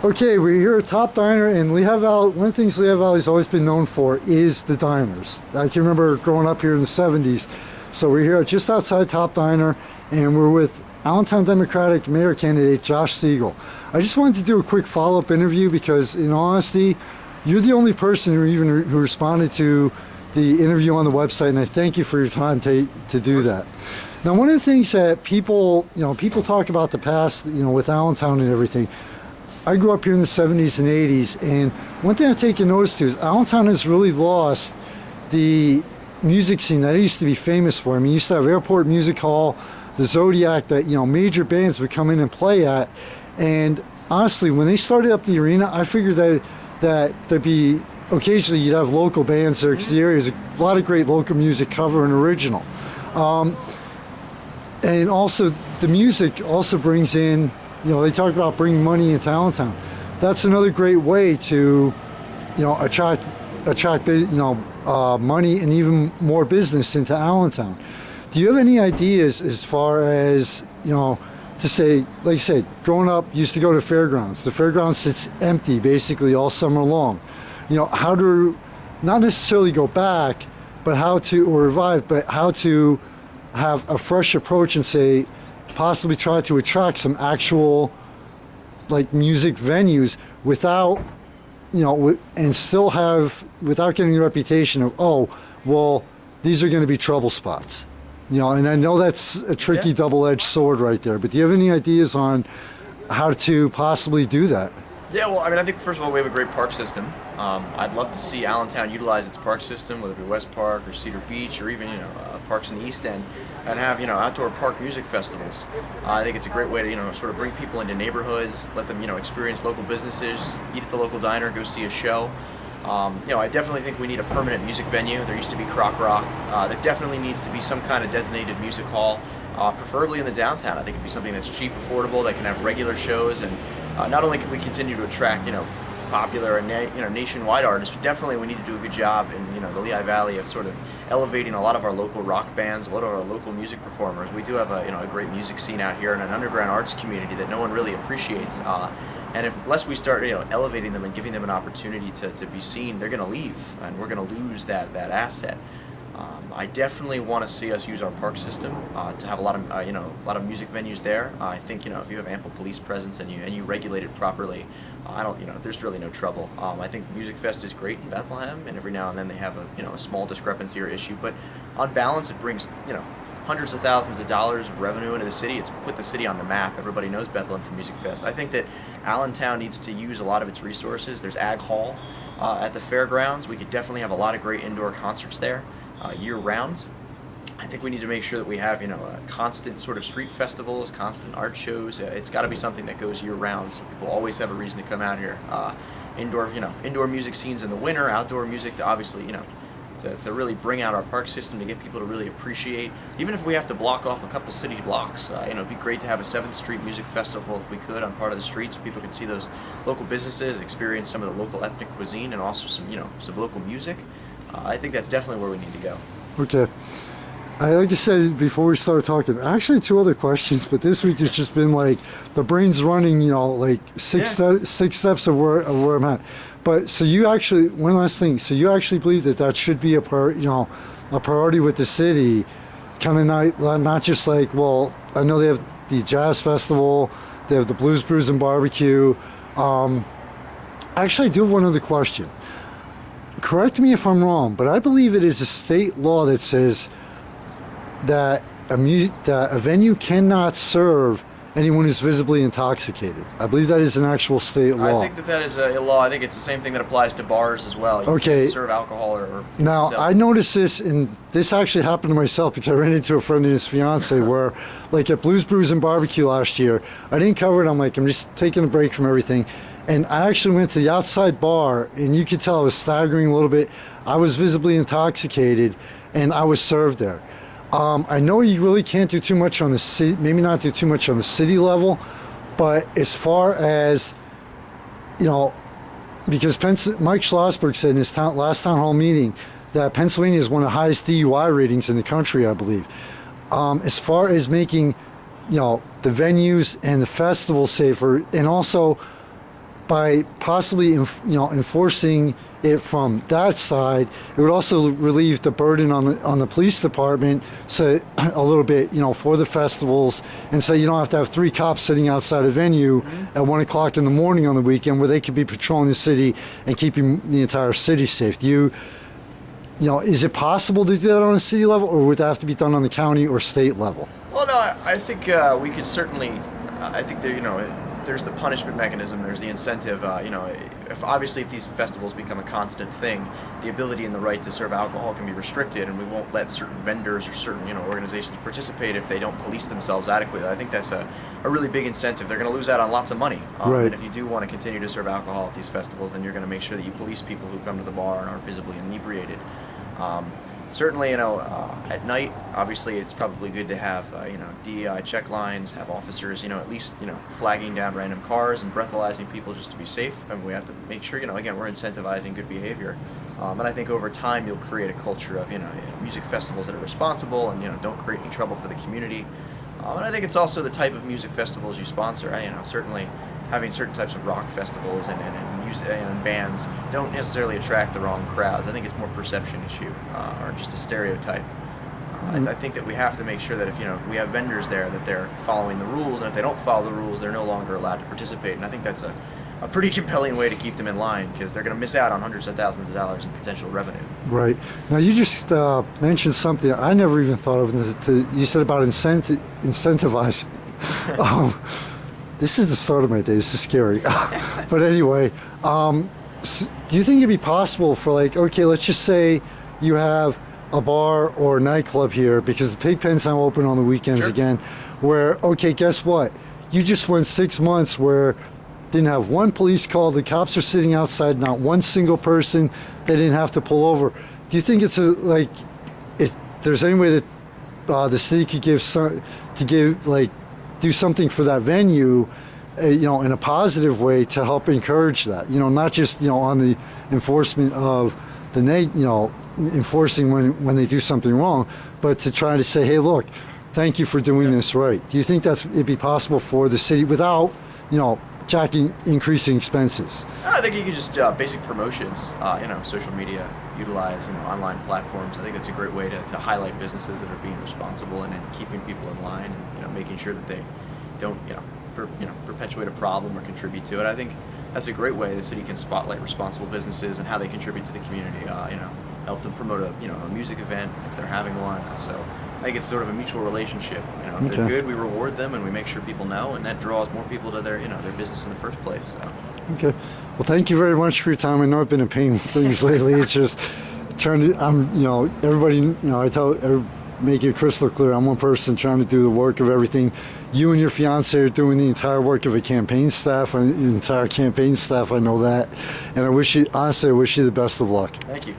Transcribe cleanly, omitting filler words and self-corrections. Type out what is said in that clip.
Okay, we're here at Top Diner, and Lehigh Valley. One of the things Lehigh Valley's always been known for is the diners. I can remember growing up here in the 70s. So we're here just outside Top Diner, and we're with Allentown Democratic Mayor candidate Josh Siegel. I just wanted to do a quick follow-up interview because, in all honesty, you're the only person who responded to the interview on the website, and I thank you for your time to do that. Now, one of the things that people talk about the past, with Allentown and everything. I grew up here in the 70s and 80s, and one thing I've taken notice to is Allentown has really lost the music scene that it used to be famous for. I mean, you used to have Airport Music Hall, the Zodiac, that major bands would come in and play at. And honestly, when they started up the arena, I figured that there'd be occasionally you'd have local bands there because the area is a lot of great local music, cover and original. And also the music also brings in. They talk about bringing money into Allentown. That's another great way to, attract money and even more business into Allentown. Do you have any ideas as far as, to say, like I said, growing up, used to go to fairgrounds. The fairground sits empty basically all summer long. How to, not necessarily go back, but or revive, but how to have a fresh approach and say, possibly try to attract some actual music venues without and still have without getting the reputation of these are going to be trouble spots, and I know that's a tricky double-edged sword right there, but do you have any ideas on how to possibly do that? Yeah, well, I think first of all we have a great park system. I'd love to see Allentown utilize its park system, whether it be West Park or Cedar Beach or even parks in the East End, and have outdoor park music festivals. I think it's a great way to sort of bring people into neighborhoods, let them experience local businesses, eat at the local diner, go see a show. I definitely think we need a permanent music venue. There used to be Croc Rock. There definitely needs to be some kind of designated music hall, preferably in the downtown. I think it'd be something that's cheap, affordable, that can have regular shows, and not only can we continue to attract popular and nationwide artists, but definitely we need to do a good job in the Lehigh Valley of sort of elevating a lot of our local rock bands, a lot of our local music performers. We do have a great music scene out here and an underground arts community that no one really appreciates. And unless we start elevating them and giving them an opportunity to be seen, they're going to leave, and we're going to lose that asset. I definitely want to see us use our park system to have a lot of music venues there. I think if you have ample police presence and you regulate it properly, there's really no trouble. I think Music Fest is great in Bethlehem, and every now and then they have a small discrepancy or issue, but on balance it brings hundreds of thousands of dollars of revenue into the city. It's put the city on the map. Everybody knows Bethlehem from Music Fest. I think that Allentown needs to use a lot of its resources. There's Ag Hall at the fairgrounds. We could definitely have a lot of great indoor concerts there year-round. I think we need to make sure that we have constant sort of street festivals, constant art shows. It's got to be something that goes year-round, so people always have a reason to come out here. Indoor music scenes in the winter, outdoor music to obviously to really bring out our park system, to get people to really appreciate. Even if we have to block off a couple city blocks, it'd be great to have a 7th Street Music Festival if we could on part of the street, so people can see those local businesses, experience some of the local ethnic cuisine, and also some local music. I think that's definitely where we need to go. Okay. Like I said before we started talking, actually 2 other questions, but this week it's just been the brain's running, six steps of where I'm at. But so you actually, one last thing, so you actually believe that should be a priority with the city, kind of not just I know they have the Jazz Festival, they have the Blues, Brews, and Barbecue. Actually, I do have one other question. Correct me if I'm wrong, but I believe it is a state law that says that a venue cannot serve anyone who's visibly intoxicated. I believe that is an actual state law. I think that is a law. I think it's the same thing that applies to bars as well. You can't serve alcohol or now, sell. I noticed this, and this actually happened to myself because I ran into a friend and his fiance where, at Blues, Brews, and Barbecue last year, I didn't cover it. I'm just taking a break from everything. And I actually went to the outside bar, and you could tell I was staggering a little bit. I was visibly intoxicated, and I was served there. I know you really can't do too much on the city, maybe not do too much on the city level, but as far as, because Mike Schlossberg said in his last town hall meeting that Pennsylvania is one of the highest DUI ratings in the country, I believe. As far as making, the venues and the festivals safer, and also by possibly enforcing it from that side, it would also relieve the burden on the police department, so a little bit, for the festivals, and so you don't have to have 3 cops sitting outside a venue at 1 o'clock in the morning on the weekend, where they could be patrolling the city and keeping the entire city safe. Is it possible to do that on a city level, or would that have to be done on the county or state level? Well, no, I think we could certainly. I think there's the punishment mechanism. There's the incentive. If these festivals become a constant thing, the ability and the right to serve alcohol can be restricted, and we won't let certain vendors or certain organizations participate if they don't police themselves adequately. I think that's a really big incentive. They're going to lose out on lots of money. Right. And if you do want to continue to serve alcohol at these festivals, then you're going to make sure that you police people who come to the bar and are visibly inebriated. Certainly, at night, obviously, it's probably good to have, DEI check lines, have officers, at least, flagging down random cars and breathalyzing people just to be safe. And we have to make sure, again, we're incentivizing good behavior. And I think over time, you'll create a culture of, music festivals that are responsible and, don't create any trouble for the community. And I think it's also the type of music festivals you sponsor. Certainly having certain types of rock festivals and music and bands don't necessarily attract the wrong crowds. I think it's more perception issue or just a stereotype. I think that we have to make sure that if we have vendors there, that they're following the rules, and if they don't follow the rules, they're no longer allowed to participate. And I think that's a pretty compelling way to keep them in line, because they're going to miss out on hundreds of thousands of dollars in potential revenue. Right. Now, you just mentioned something I never even thought of. You said about incentivizing. This is the start of my day. This is scary. But anyway, do you think it'd be possible for, let's just say you have a bar or a nightclub here, because the Pigpen's now open on the weekends again, where, guess what? You just went 6 months where didn't have one police call, the cops are sitting outside, not one single person, they didn't have to pull over. Do you think if there's any way that the city could do something for that venue, in a positive way to help encourage that, not just, on the enforcement of enforcing when they do something wrong, but to try to say, hey, look, thank you for doing this right. Do you think it'd be possible for the city without, increasing expenses? I think you can just basic promotions, social media, utilize online platforms. I think that's a great way to highlight businesses that are being responsible and keeping people in line, and making sure that they don't perpetuate a problem or contribute to it. I think that's a great way the city can spotlight responsible businesses and how they contribute to the community. Help them promote a music event if they're having one. So I think it's sort of a mutual relationship. If they're good, we reward them and we make sure people know, and that draws more people to their business in the first place. So. Okay. Well, thank you very much for your time. I know I've been a pain with things lately. It's just trying to, everybody, I make it crystal clear. I'm one person trying to do the work of everything. You and your fiance are doing the entire work of a campaign staff, and the entire campaign staff. I know that, and I wish you the best of luck. Thank you.